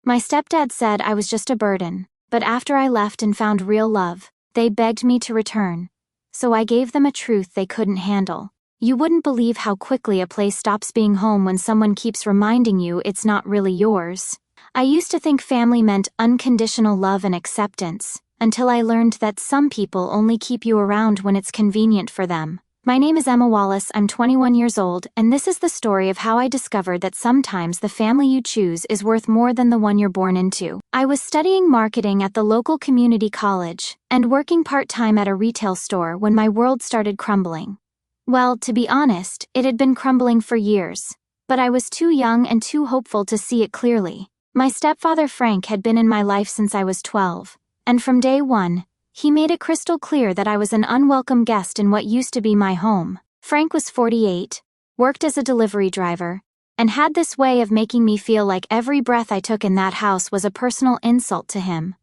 My stepdad said I was just a burden, but after I left and found real love, they begged me to return. So I gave them a truth they couldn't handle. You wouldn't believe how quickly a place stops being home when someone keeps reminding you it's not really yours. I used to think family meant unconditional love and acceptance, until I learned that some people only keep you around when it's convenient for them. My name is Emma Wallace, I'm 21 years old, and this is the story of how I discovered that sometimes the family you choose is worth more than the one you're born into. I was studying marketing at the local community college, and working part-time at a retail store when my world started crumbling. Well, to be honest, it had been crumbling for years, but I was too young and too hopeful to see it clearly. My stepfather Frank had been in my life since I was 12, and from day one, he made it crystal clear that I was an unwelcome guest in what used to be my home. Frank was 48, worked as a delivery driver, and had this way of making me feel like every breath I took in that house was a personal insult to him.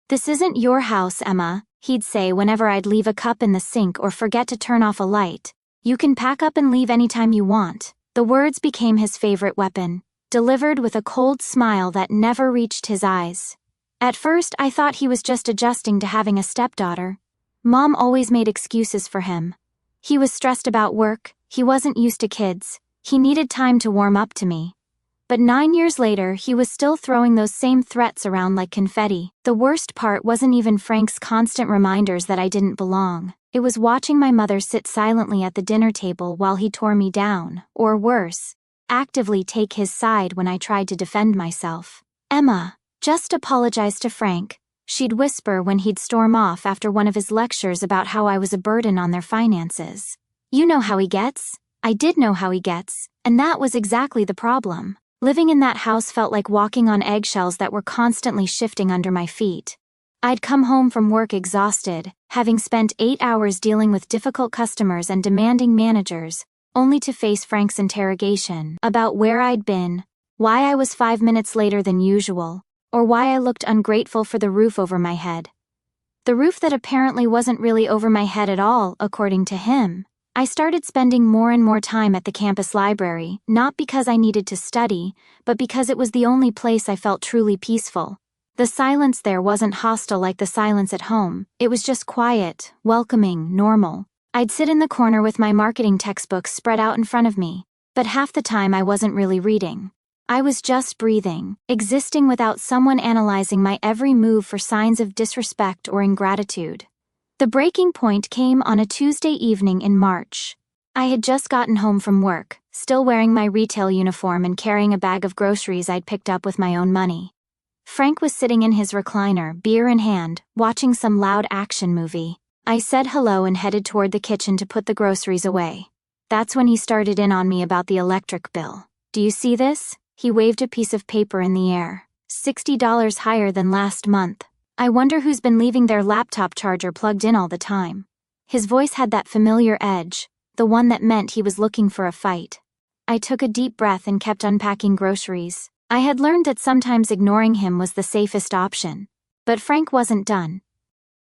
"This isn't your house, Emma," he'd say whenever I'd leave a cup in the sink or forget to turn off a light. "You can pack up and leave anytime you want." The words became his favorite weapon, delivered with a cold smile that never reached his eyes. At first, I thought he was just adjusting to having a stepdaughter. Mom always made excuses for him. He was stressed about work, he wasn't used to kids, he needed time to warm up to me. But 9 years later, he was still throwing those same threats around like confetti. The worst part wasn't even Frank's constant reminders that I didn't belong. It was watching my mother sit silently at the dinner table while he tore me down, or worse, actively take his side when I tried to defend myself. "Emma, just apologize to Frank," she'd whisper when he'd storm off after one of his lectures about how I was a burden on their finances. "You know how he gets." I did know how he gets, and that was exactly the problem. Living in that house felt like walking on eggshells that were constantly shifting under my feet. I'd come home from work exhausted, having spent 8 hours dealing with difficult customers and demanding managers, only to face Frank's interrogation about where I'd been, why I was 5 minutes later than usual, or why I looked ungrateful for the roof over my head. The roof that apparently wasn't really over my head at all, according to him. I started spending more and more time at the campus library, not because I needed to study, but because it was the only place I felt truly peaceful. The silence there wasn't hostile like the silence at home, it was just quiet, welcoming, normal. I'd sit in the corner with my marketing textbooks spread out in front of me, but half the time I wasn't really reading. I was just breathing, existing without someone analyzing my every move for signs of disrespect or ingratitude. The breaking point came on a Tuesday evening in March. I had just gotten home from work, still wearing my retail uniform and carrying a bag of groceries I'd picked up with my own money. Frank was sitting in his recliner, beer in hand, watching some loud action movie. I said hello and headed toward the kitchen to put the groceries away. That's when he started in on me about the electric bill. "Do you see this?" He waved a piece of paper in the air. $60 higher than last month. I wonder who's been leaving their laptop charger plugged in all the time. His voice had that familiar edge, the one that meant he was looking for a fight. I took a deep breath and kept unpacking groceries. I had learned that sometimes ignoring him was the safest option. But Frank wasn't done.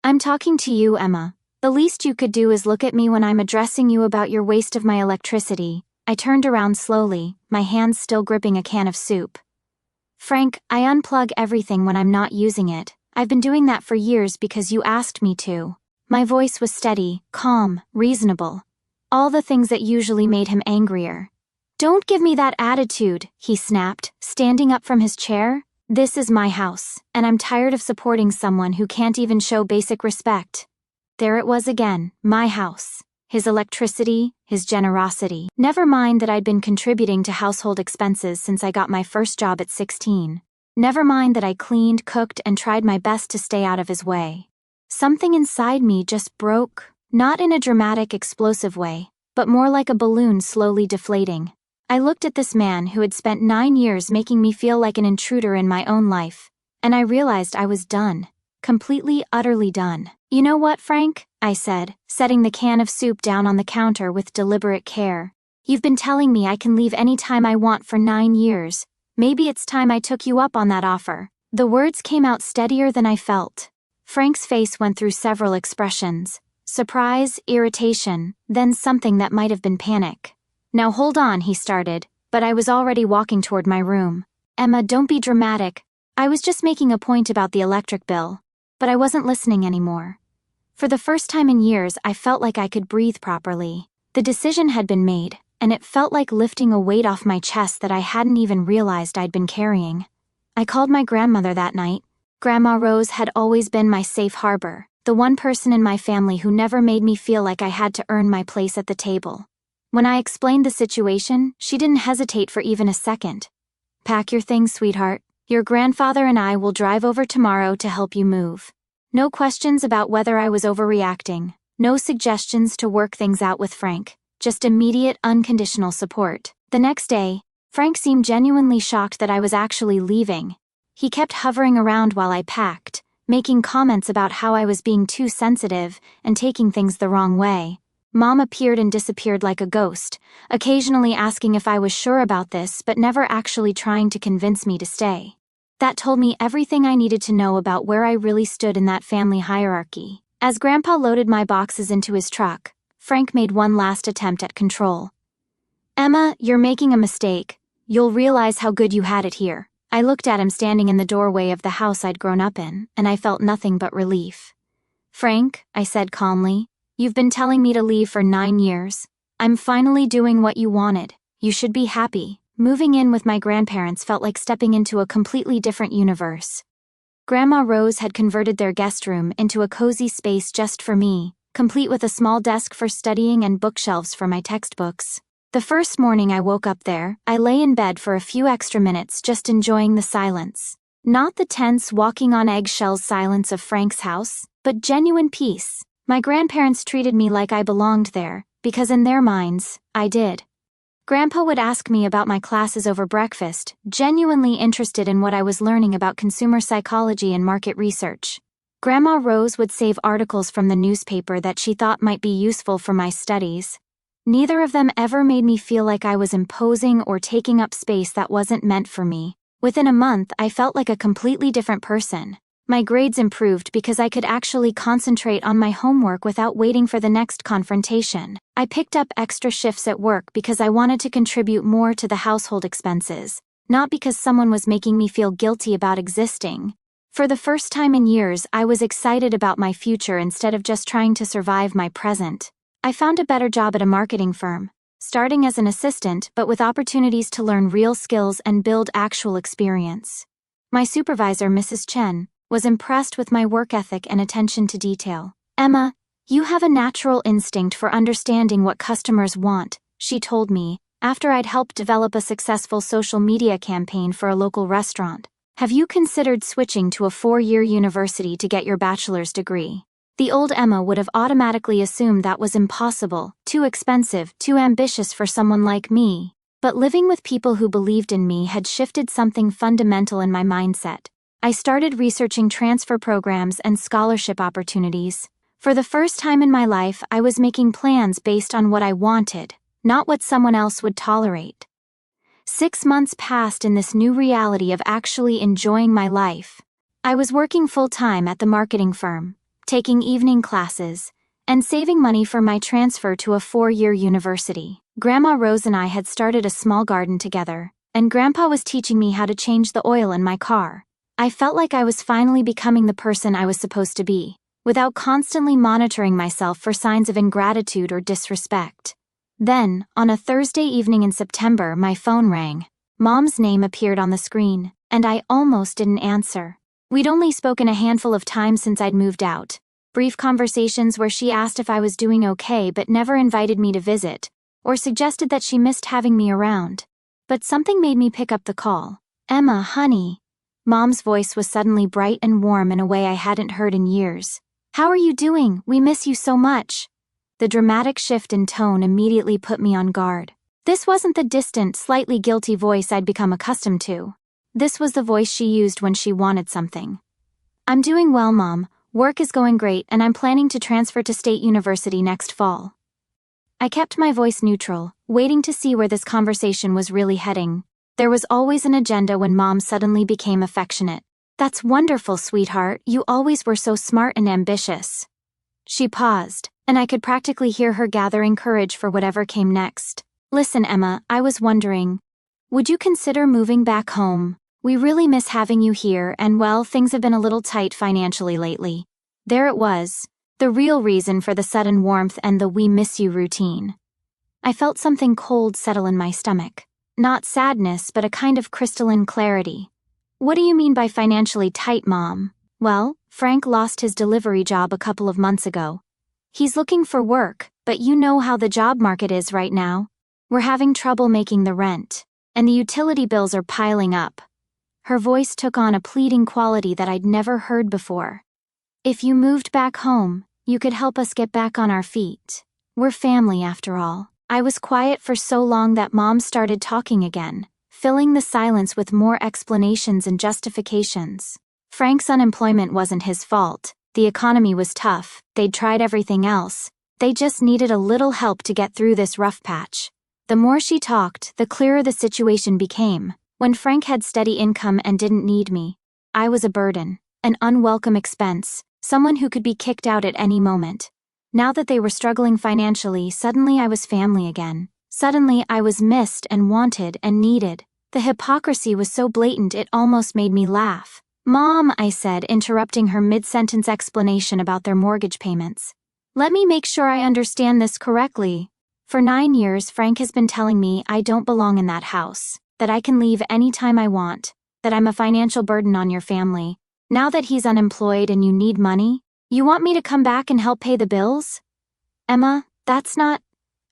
"I'm talking to you, Emma. The least you could do is look at me when I'm addressing you about your waste of my electricity." I turned around slowly, my hands still gripping a can of soup. "Frank, I unplug everything when I'm not using it. I've been doing that for years because you asked me to." My voice was steady, calm, reasonable. All the things that usually made him angrier. "Don't give me that attitude," he snapped, standing up from his chair. "This is my house, and I'm tired of supporting someone who can't even show basic respect." There it was again, my house. His electricity, his generosity. Never mind that I'd been contributing to household expenses since I got my first job at 16. Never mind that I cleaned, cooked, and tried my best to stay out of his way. Something inside me just broke, not in a dramatic, explosive way, but more like a balloon slowly deflating. I looked at this man who had spent 9 years making me feel like an intruder in my own life, and I realized I was done. Completely, utterly done. "You know what, Frank?" I said, setting the can of soup down on the counter with deliberate care. "You've been telling me I can leave any time I want for 9 years. Maybe it's time I took you up on that offer." The words came out steadier than I felt. Frank's face went through several expressions. Surprise, irritation, then something that might have been panic. "Now hold on," he started, but I was already walking toward my room. "Emma, don't be dramatic. I was just making a point about the electric bill. But I wasn't listening anymore. For the first time in years, I felt like I could breathe properly. The decision had been made, and it felt like lifting a weight off my chest that I hadn't even realized I'd been carrying. I called my grandmother that night. Grandma Rose had always been my safe harbor, the one person in my family who never made me feel like I had to earn my place at the table. When I explained the situation, she didn't hesitate for even a second. "Pack your things, sweetheart. Your grandfather and I will drive over tomorrow to help you move." No questions about whether I was overreacting, no suggestions to work things out with Frank, just immediate, unconditional support. The next day, Frank seemed genuinely shocked that I was actually leaving. He kept hovering around while I packed, making comments about how I was being too sensitive and taking things the wrong way. Mom appeared and disappeared like a ghost, occasionally asking if I was sure about this but never actually trying to convince me to stay. That told me everything I needed to know about where I really stood in that family hierarchy. As Grandpa loaded my boxes into his truck, Frank made one last attempt at control. "Emma, you're making a mistake. You'll realize how good you had it here." I looked at him standing in the doorway of the house I'd grown up in, and I felt nothing but relief. "Frank," I said calmly, "you've been telling me to leave for 9 years. I'm finally doing what you wanted. You should be happy." Moving in with my grandparents felt like stepping into a completely different universe. Grandma Rose had converted their guest room into a cozy space just for me, complete with a small desk for studying and bookshelves for my textbooks. The first morning I woke up there, I lay in bed for a few extra minutes just enjoying the silence. Not the tense walking on eggshells silence of Frank's house, but genuine peace. My grandparents treated me like I belonged there, because in their minds, I did. Grandpa would ask me about my classes over breakfast, genuinely interested in what I was learning about consumer psychology and market research. Grandma Rose would save articles from the newspaper that she thought might be useful for my studies. Neither of them ever made me feel like I was imposing or taking up space that wasn't meant for me. Within a month, I felt like a completely different person. My grades improved because I could actually concentrate on my homework without waiting for the next confrontation. I picked up extra shifts at work because I wanted to contribute more to the household expenses, not because someone was making me feel guilty about existing. For the first time in years, I was excited about my future instead of just trying to survive my present. I found a better job at a marketing firm, starting as an assistant but with opportunities to learn real skills and build actual experience. My supervisor, Mrs. Chen, was impressed with my work ethic and attention to detail. "Emma, you have a natural instinct for understanding what customers want," she told me, after I'd helped develop a successful social media campaign for a local restaurant. "Have you considered switching to a 4-year university to get your bachelor's degree?" The old Emma would have automatically assumed that was impossible, too expensive, too ambitious for someone like me. But living with people who believed in me had shifted something fundamental in my mindset. I started researching transfer programs and scholarship opportunities. For the first time in my life, I was making plans based on what I wanted, not what someone else would tolerate. 6 months passed in this new reality of actually enjoying my life. I was working full-time at the marketing firm, taking evening classes, and saving money for my transfer to a 4-year university. Grandma Rose and I had started a small garden together, and Grandpa was teaching me how to change the oil in my car. I felt like I was finally becoming the person I was supposed to be, without constantly monitoring myself for signs of ingratitude or disrespect. Then, on a Thursday evening in September, my phone rang. Mom's name appeared on the screen, and I almost didn't answer. We'd only spoken a handful of times since I'd moved out. Brief conversations where she asked if I was doing okay but never invited me to visit, or suggested that she missed having me around. But something made me pick up the call. "Emma, honey." Mom's voice was suddenly bright and warm in a way I hadn't heard in years. "How are you doing? We miss you so much." The dramatic shift in tone immediately put me on guard. This wasn't the distant, slightly guilty voice I'd become accustomed to. This was the voice she used when she wanted something. "I'm doing well, Mom. Work is going great and I'm planning to transfer to State University next fall." I kept my voice neutral, waiting to see where this conversation was really heading. There was always an agenda when Mom suddenly became affectionate. "That's wonderful, sweetheart. You always were so smart and ambitious." She paused, and I could practically hear her gathering courage for whatever came next. "Listen, Emma, I was wondering, would you consider moving back home? We really miss having you here, and well, things have been a little tight financially lately. There it was, the real reason for the sudden warmth and the "we miss you" routine. I felt something cold settle in my stomach. Not sadness, but a kind of crystalline clarity. What do you mean by financially tight, Mom? Well, Frank lost his delivery job a couple of months ago. He's looking for work, but you know how the job market is right now. We're having trouble making the rent, and the utility bills are piling up. Her voice took on a pleading quality that I'd never heard before. If you moved back home, you could help us get back on our feet. We're family after all. I was quiet for so long that Mom started talking again, filling the silence with more explanations and justifications. Frank's unemployment wasn't his fault. The economy was tough. They'd tried everything else. They just needed a little help to get through this rough patch. The more she talked, the clearer the situation became. When Frank had steady income and didn't need me, I was a burden, an unwelcome expense, someone who could be kicked out at any moment. Now that they were struggling financially, suddenly I was family again. Suddenly I was missed and wanted and needed. The hypocrisy was so blatant it almost made me laugh. "Mom," I said, interrupting her mid-sentence explanation about their mortgage payments. "Let me make sure I understand this correctly. For 9 years, Frank has been telling me I don't belong in that house, that I can leave any time I want, that I'm a financial burden on your family. Now that he's unemployed and you need money, you want me to come back and help pay the bills? Emma, that's not...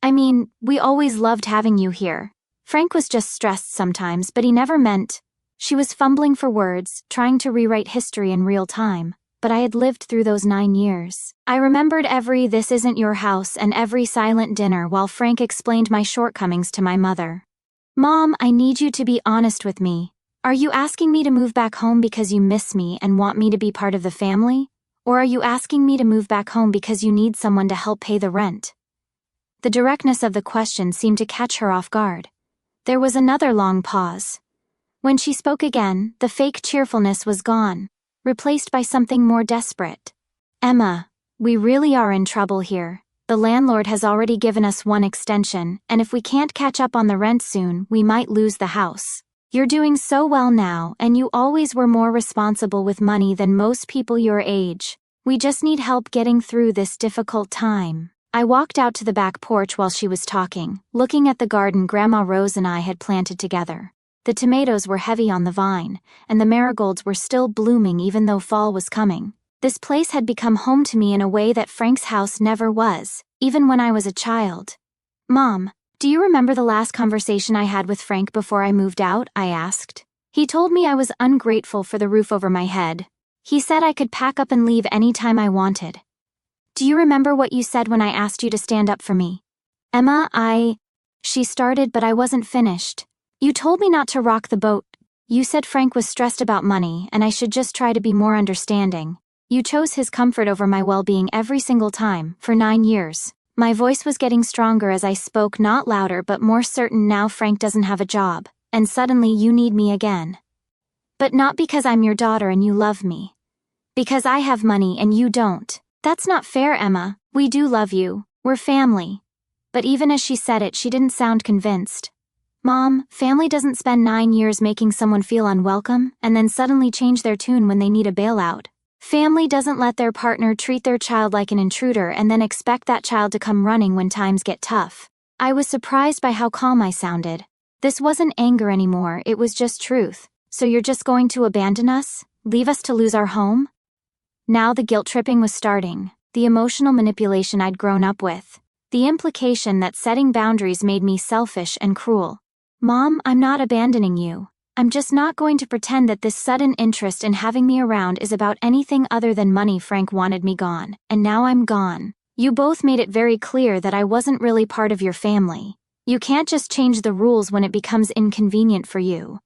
I mean, we always loved having you here." Frank was just stressed sometimes, but he never meant... She was fumbling for words, trying to rewrite history in real time, but I had lived through those 9 years. I remembered every "this isn't your house" and every silent dinner while Frank explained my shortcomings to my mother. "Mom, I need you to be honest with me. Are you asking me to move back home because you miss me and want me to be part of the family? Or are you asking me to move back home because you need someone to help pay the rent?" The directness of the question seemed to catch her off guard. There was another long pause. When she spoke again, the fake cheerfulness was gone, replaced by something more desperate. "Emma, we really are in trouble here. The landlord has already given us one extension, and if we can't catch up on the rent soon, we might lose the house. You're doing so well now, and you always were more responsible with money than most people your age. We just need help getting through this difficult time." I walked out to the back porch while she was talking, looking at the garden Grandma Rose and I had planted together. The tomatoes were heavy on the vine, and the marigolds were still blooming even though fall was coming. This place had become home to me in a way that Frank's house never was, even when I was a child. "Mom, do you remember the last conversation I had with Frank before I moved out?" I asked. "He told me I was ungrateful for the roof over my head. He said I could pack up and leave any time I wanted. Do you remember what you said when I asked you to stand up for me?" "Emma, She started, but I wasn't finished. "You told me not to rock the boat. You said Frank was stressed about money and I should just try to be more understanding. You chose his comfort over my well-being every single time, for 9 years. My voice was getting stronger as I spoke, not louder but more certain. "Now Frank doesn't have a job, and suddenly you need me again. But not because I'm your daughter and you love me. Because I have money and you don't. That's not fair, Emma. We do love you. We're family." But even as she said it, she didn't sound convinced. "Mom, family doesn't spend 9 years making someone feel unwelcome and then suddenly change their tune when they need a bailout. Family doesn't let their partner treat their child like an intruder and then expect that child to come running when times get tough." I was surprised by how calm I sounded. This wasn't anger anymore, it was just truth. "So you're just going to abandon us? Leave us to lose our home?" Now the guilt-tripping was starting, the emotional manipulation I'd grown up with, the implication that setting boundaries made me selfish and cruel. "Mom, I'm not abandoning you. I'm just not going to pretend that this sudden interest in having me around is about anything other than money. Frank wanted me gone, and now I'm gone. You both made it very clear that I wasn't really part of your family. You can't just change the rules when it becomes inconvenient for you."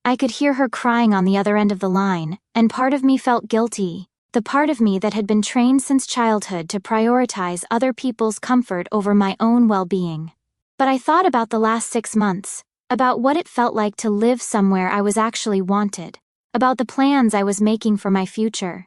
I could hear her crying on the other end of the line, and part of me felt guilty, the part of me that had been trained since childhood to prioritize other people's comfort over my own well-being. But I thought about the last 6 months, about what it felt like to live somewhere I was actually wanted, about the plans I was making for my future.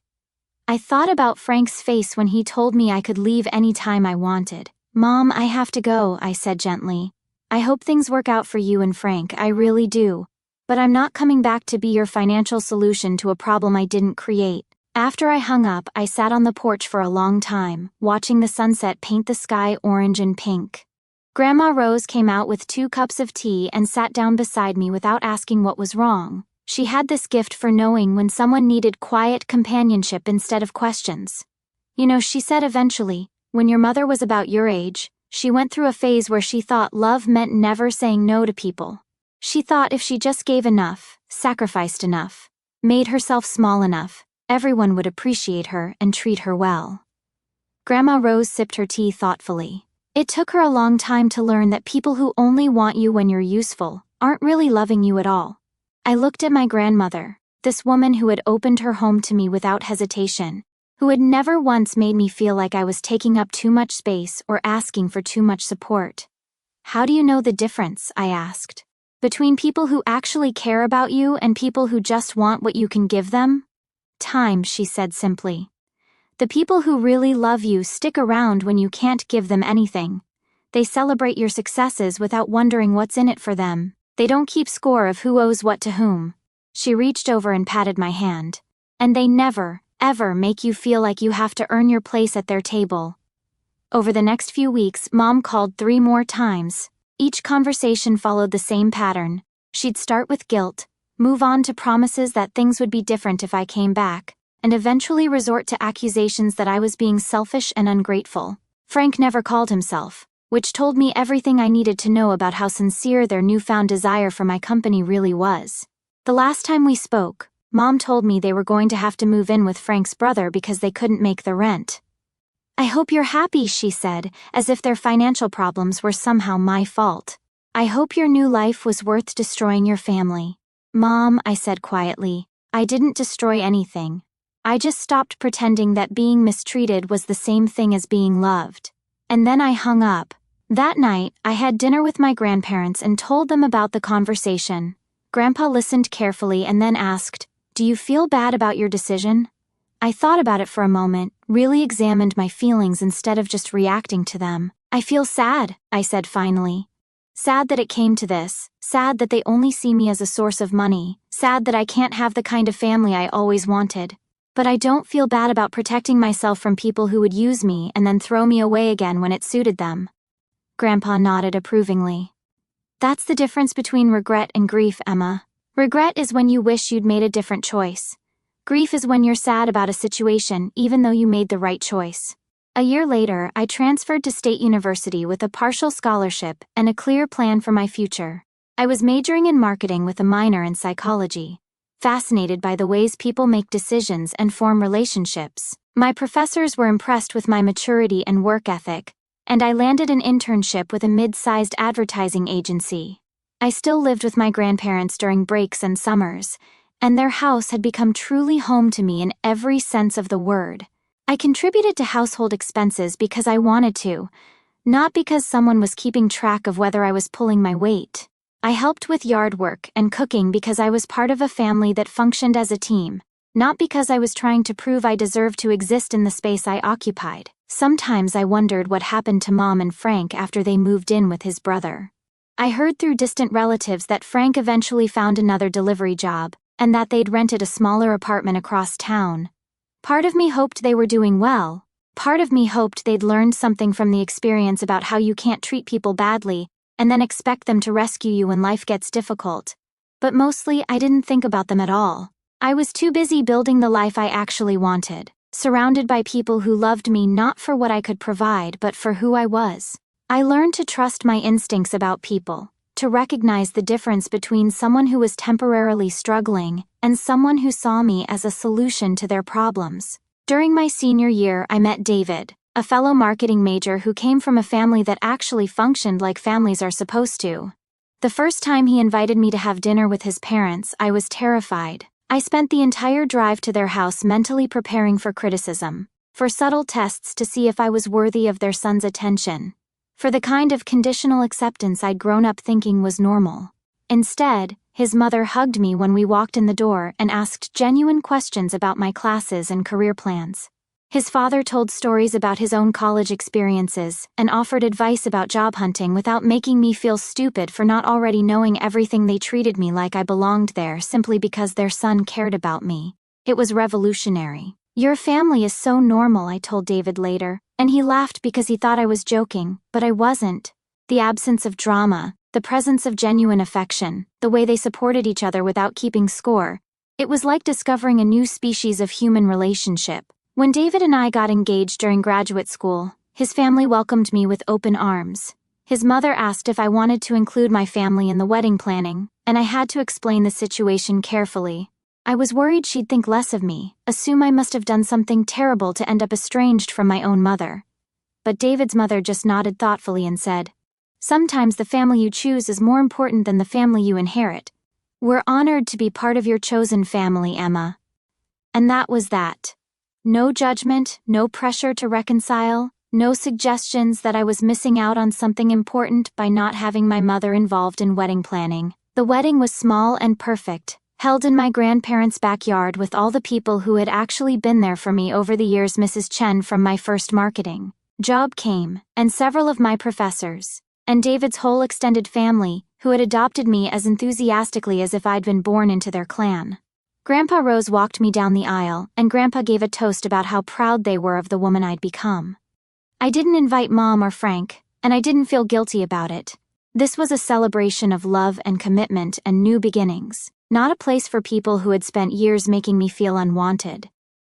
I thought about Frank's face when he told me I could leave any time I wanted. "Mom, I have to go," I said gently. "I hope things work out for you and Frank, I really do. but I'm not coming back to be your financial solution to a problem I didn't create. After I hung up, I sat on the porch for a long time, watching the sunset paint the sky orange and pink. Grandma Rose came out with 2 cups of tea and sat down beside me without asking what was wrong. She had this gift for knowing when someone needed quiet companionship instead of questions. You know, she said eventually, when your mother was about your age, she went through a phase where she thought love meant never saying no to people. She thought if she just gave enough, sacrificed enough, made herself small enough, everyone would appreciate her and treat her well. Grandma Rose sipped her tea thoughtfully. It took her a long time to learn that people who only want you when you're useful aren't really loving you at all. I looked at my grandmother, this woman who had opened her home to me without hesitation, who had never once made me feel like I was taking up too much space or asking for too much support. How do you know the difference, I asked, between people who actually care about you and people who just want what you can give them? Time, she said simply. The people who really love you stick around when you can't give them anything. They celebrate your successes without wondering what's in it for them. They don't keep score of who owes what to whom. She reached over and patted my hand. And they never, ever make you feel like you have to earn your place at their table. Over the next few weeks, Mom called 3 more times. Each conversation followed the same pattern. She'd start with guilt, move on to promises that things would be different if I came back, and eventually resort to accusations that I was being selfish and ungrateful. Frank never called himself, which told me everything I needed to know about how sincere their newfound desire for my company really was. The last time we spoke, Mom told me they were going to have to move in with Frank's brother because they couldn't make the rent. I hope you're happy, she said, as if their financial problems were somehow my fault. I hope your new life was worth destroying your family. Mom, I said quietly, I didn't destroy anything. I just stopped pretending that being mistreated was the same thing as being loved. And then I hung up. That night, I had dinner with my grandparents and told them about the conversation. Grandpa listened carefully and then asked, "Do you feel bad about your decision?" I thought about it for a moment, really examined my feelings instead of just reacting to them. I feel sad, I said finally. Sad that it came to this, sad that they only see me as a source of money, sad that I can't have the kind of family I always wanted. But I don't feel bad about protecting myself from people who would use me and then throw me away again when it suited them. Grandpa nodded approvingly. That's the difference between regret and grief, Emma. Regret is when you wish you'd made a different choice. Grief is when you're sad about a situation even though you made the right choice. A year later, I transferred to State University with a partial scholarship and a clear plan for my future. I was majoring in marketing with a minor in psychology, fascinated by the ways people make decisions and form relationships. My professors were impressed with my maturity and work ethic, and I landed an internship with a mid-sized advertising agency. I still lived with my grandparents during breaks and summers, and their house had become truly home to me in every sense of the word. I contributed to household expenses because I wanted to, not because someone was keeping track of whether I was pulling my weight. I helped with yard work and cooking because I was part of a family that functioned as a team, not because I was trying to prove I deserved to exist in the space I occupied. Sometimes I wondered what happened to Mom and Frank after they moved in with his brother. I heard through distant relatives that Frank eventually found another delivery job, and that they'd rented a smaller apartment across town. Part of me hoped they were doing well. Part of me hoped they'd learned something from the experience about how you can't treat people badly and then expect them to rescue you when life gets difficult. But mostly, I didn't think about them at all. I was too busy building the life I actually wanted, surrounded by people who loved me not for what I could provide but for who I was. I learned to trust my instincts about people, to recognize the difference between someone who was temporarily struggling and someone who saw me as a solution to their problems. During my senior year, I met David, a fellow marketing major who came from a family that actually functioned like families are supposed to. The first time he invited me to have dinner with his parents, I was terrified. I spent the entire drive to their house mentally preparing for criticism, for subtle tests to see if I was worthy of their son's attention, for the kind of conditional acceptance I'd grown up thinking was normal. Instead, his mother hugged me when we walked in the door and asked genuine questions about my classes and career plans. His father told stories about his own college experiences and offered advice about job hunting without making me feel stupid for not already knowing everything. They treated me like I belonged there simply because their son cared about me. It was revolutionary. "Your family is so normal," I told David later, and he laughed because he thought I was joking, but I wasn't. The absence of drama, the presence of genuine affection, the way they supported each other without keeping score. It was like discovering a new species of human relationship. When David and I got engaged during graduate school, his family welcomed me with open arms. His mother asked if I wanted to include my family in the wedding planning, and I had to explain the situation carefully. I was worried she'd think less of me, assume I must have done something terrible to end up estranged from my own mother. But David's mother just nodded thoughtfully and said, "Sometimes the family you choose is more important than the family you inherit. We're honored to be part of your chosen family, Emma." And that was that. No judgment, no pressure to reconcile, no suggestions that I was missing out on something important by not having my mother involved in wedding planning. The wedding was small and perfect, held in my grandparents' backyard with all the people who had actually been there for me over the years. Mrs. Chen from my first marketing job came, and several of my professors, and David's whole extended family, who had adopted me as enthusiastically as if I'd been born into their clan. Grandpa Rose walked me down the aisle, and Grandpa gave a toast about how proud they were of the woman I'd become. I didn't invite Mom or Frank, and I didn't feel guilty about it. This was a celebration of love and commitment and new beginnings, not a place for people who had spent years making me feel unwanted.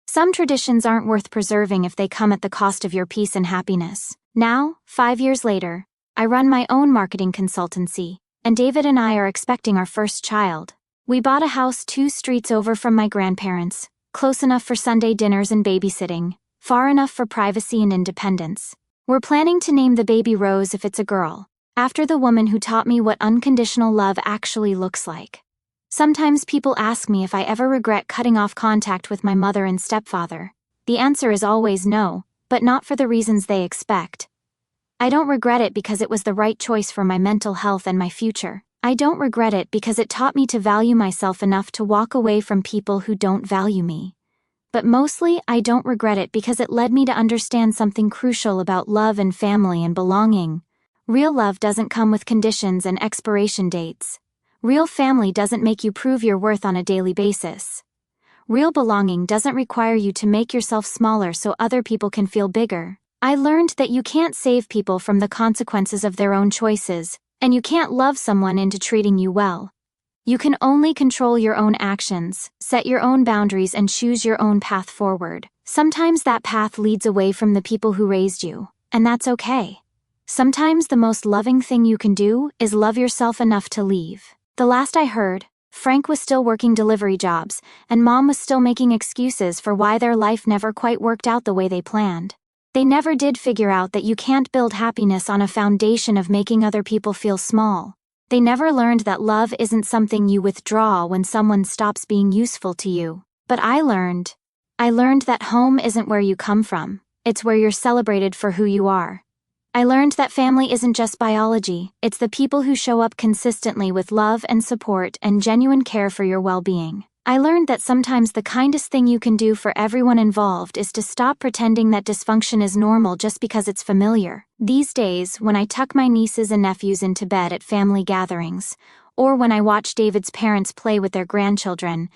Some traditions aren't worth preserving if they come at the cost of your peace and happiness. Now, 5 years later, I run my own marketing consultancy, and David and I are expecting our first child. We bought a house 2 streets over from my grandparents, close enough for Sunday dinners and babysitting, far enough for privacy and independence. We're planning to name the baby Rose if it's a girl, after the woman who taught me what unconditional love actually looks like. Sometimes people ask me if I ever regret cutting off contact with my mother and stepfather. The answer is always no, but not for the reasons they expect. I don't regret it because it was the right choice for my mental health and my future. I don't regret it because it taught me to value myself enough to walk away from people who don't value me. But mostly, I don't regret it because it led me to understand something crucial about love and family and belonging. Real love doesn't come with conditions and expiration dates. Real family doesn't make you prove your worth on a daily basis. Real belonging doesn't require you to make yourself smaller so other people can feel bigger. I learned that you can't save people from the consequences of their own choices, and you can't love someone into treating you well. You can only control your own actions, set your own boundaries, and choose your own path forward. Sometimes that path leads away from the people who raised you, and that's okay. Sometimes the most loving thing you can do is love yourself enough to leave. The last I heard, Frank was still working delivery jobs, and Mom was still making excuses for why their life never quite worked out the way they planned. They never did figure out that you can't build happiness on a foundation of making other people feel small. They never learned that love isn't something you withdraw when someone stops being useful to you. But I learned that home isn't where you come from, it's where you're celebrated for who you are. I learned that family isn't just biology, it's the people who show up consistently with love and support and genuine care for your well-being. I learned that sometimes the kindest thing you can do for everyone involved is to stop pretending that dysfunction is normal just because it's familiar. These days, when I tuck my nieces and nephews into bed at family gatherings, or when I watch David's parents play with their grandchildren,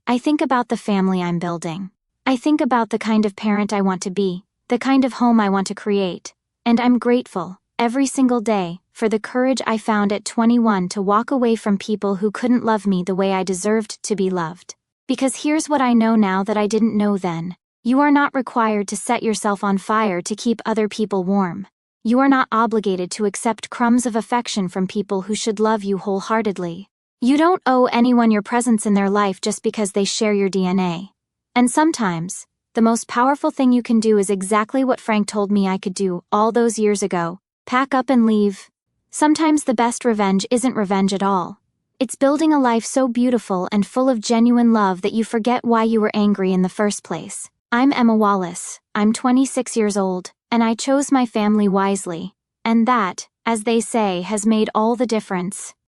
I think about the family I'm building. I think about the kind of parent I want to be, the kind of home I want to create, and I'm grateful, every single day, for the courage I found at 21 to walk away from people who couldn't love me the way I deserved to be loved. Because here's what I know now that I didn't know then. You are not required to set yourself on fire to keep other people warm. You are not obligated to accept crumbs of affection from people who should love you wholeheartedly. You don't owe anyone your presence in their life just because they share your DNA. And sometimes, the most powerful thing you can do is exactly what Frank told me I could do all those years ago: pack up and leave. Sometimes the best revenge isn't revenge at all. It's building a life so beautiful and full of genuine love that you forget why you were angry in the first place. I'm Emma Wallace, I'm 26 years old, and I chose my family wisely. And that, as they say, has made all the difference.